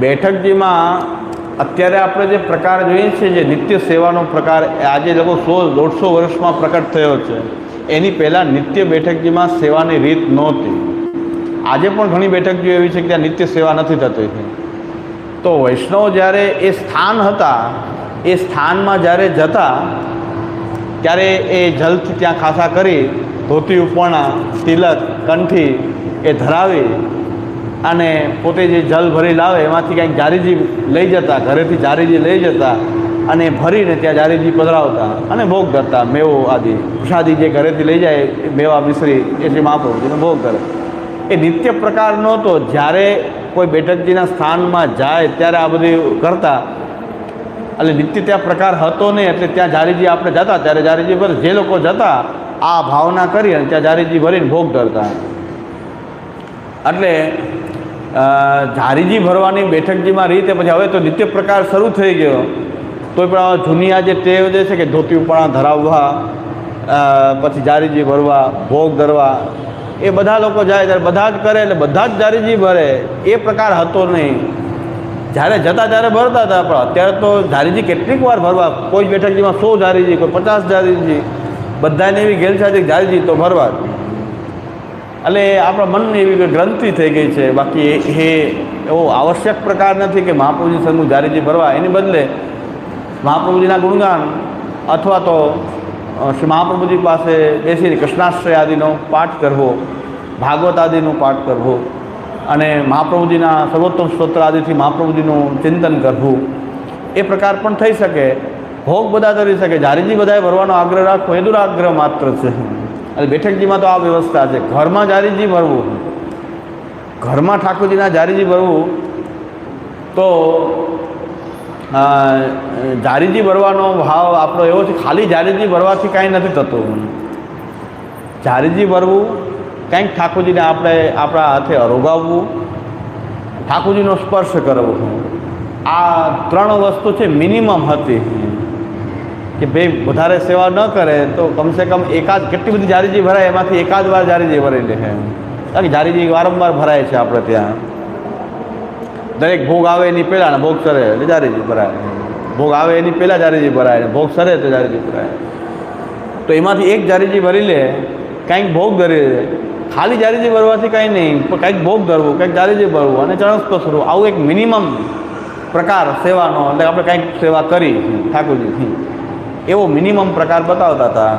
બેઠકજીમાં અત્યારે આપણે જે પ્રકાર જોઈએ છીએ, જે નિત્ય સેવાનો પ્રકાર, આજે લોકો 100-150 વર્ષમાં પ્રકટ થયો છે. એની પહેલાં નિત્ય બેઠકજીમાં સેવાની રીત નહોતી. આજે પણ ઘણી બેઠકજીઓ એવી છે કે ત્યાં નિત્ય સેવા નથી થતી. તો વૈષ્ણવ જ્યારે એ સ્થાન હતા, એ સ્થાનમાં જ્યારે જતા ત્યારે એ જલથી ત્યાં ખાસા કરી, ધોતી ઉપરણા, તિલક, કંઠી એ ધરાવી અને પોતે જે જલ ભરી લાવે એમાંથી કંઈક જારીજી લઈ જતા, ઘરેથી જારીજી લઈ જતા અને ભરીને ત્યાં જારીજી પધરાવતા અને ભોગ કરતા. મેવો આદિ પ્રસાદી જે ઘરેથી લઈ જાય એ મેવા મિશ્રી એ શ્રી મહાપ્રભુજીનો ભોગ કરે. એ નિત્ય પ્રકાર નહોતો. જ્યારે કોઈ બેઠકજીના સ્થાનમાં જાય ત્યારે આ બધું કરતા. એટલે નિત્ય ત્યાં પ્રકાર હતો નહીં. એટલે ત્યાં જારીજી આપણે જતા ત્યારે જારીજી ભરે, જે લોકો જતા આ ભાવના કરી અને ત્યાં જારીજી ભરીને ભોગ ધરતા. એટલે જારીજી ભરવાની બેઠકજીમાં રીતે પછી હવે તો નિત્ય પ્રકાર શરૂ થઈ ગયો. તો પણ જૂની આ જે ટેવ જે છે કે ધોતી ઉપરણા ધરાવવા, પછી જારીજી ભરવા, ભોગ ધરવા, એ બધા લોકો જાય ત્યારે બધા જ કરે, એટલે બધા જ જારીજી ભરે એ પ્રકાર હતો નહીં. જ્યારે જતા ત્યારે ભરતા હતા, પણ અત્યારે તો જારીજી કેટલીક વાર ભરવા. કોઈ બેઠકજીમાં 100 જારીજી, કોઈ 50 જારીજી, બધાને એવી ગેલછા છે જારીજી તો ભરવા જ. એટલે આપણા મનની એવી ગ્રંથિ થઈ ગઈ છે. બાકી એ એવો આવશ્યક પ્રકાર નથી કે મહાપ્રભુજી સન્મુખ જારીજી ભરવા. એની બદલે મહાપ્રભુજીના ગુણગાન અથવા તો શ્રી મહાપ્રભુજી પાસે બેસીને કૃષ્ણાશ્રય આદિનો પાઠ કરવો, ભાગવત આદિનો પાઠ કરવો અને મહાપ્રભુજીના સર્વોત્તમ સ્તોત્ર આદિથી મહાપ્રભુજીનું ચિંતન કરવું, એ પ્રકાર પણ થઈ શકે. ભોગ બધા કરી શકે. જારીજી બધાએ ભરવાનો આગ્રહ રાખવો એ દુરાગ્રહ માત્ર છે. અને બેઠકજીમાં તો આ વ્યવસ્થા છે. ઘરમાં જારીજી ભરવું, ઘરમાં ઠાકોરજીના જારીજી ભરવું, તો જારીજી ભરવાનો ભાવ આપણો એવો છે, ખાલી જારીજી ભરવાથી કાંઈ નથી થતું. જારીજી ભરવું, કંઈક ઠાકોરજીને આપણે આપણા હાથે અરોગાવવું, ઠાકોરજીનો સ્પર્શ કરવો, આ 3 વસ્તુ છે મિનિમમ હતી. કે ભાઈ વધારે સેવા ન કરે તો કમસે કમ એકાદ, કેટલી બધી જારીજી ભરાય એમાંથી એકાદ વાર જારીજી ભરી લે. કારણ કે જારીજી વારંવાર ભરાય છે આપણે ત્યાં. દરેક ભોગ આવે એની પહેલાં ને ભોગ સરે એટલે જારીજી ભરાય, ભોગ આવે એની પહેલાં જારીજી ભરાય ને ભોગ સરે તો જારીજી ભરાય. તો એમાંથી એક જારીજી ભરી લે, કંઈક ભોગ ધરી લે. ખાલી જારીજી ભરવાથી કાંઈ નહીં, પણ કંઈક ભોગ ધરવું, કંઈક જારીજી ભરવું અને ચરણસ્પર્શ કરવું, આવું એક મિનિમમ પ્રકાર સેવાનો. એટલે આપણે કંઈક સેવા કરી ઠાકોરજીથી એવો મિનિમમ પ્રકાર બતાવતા હતા.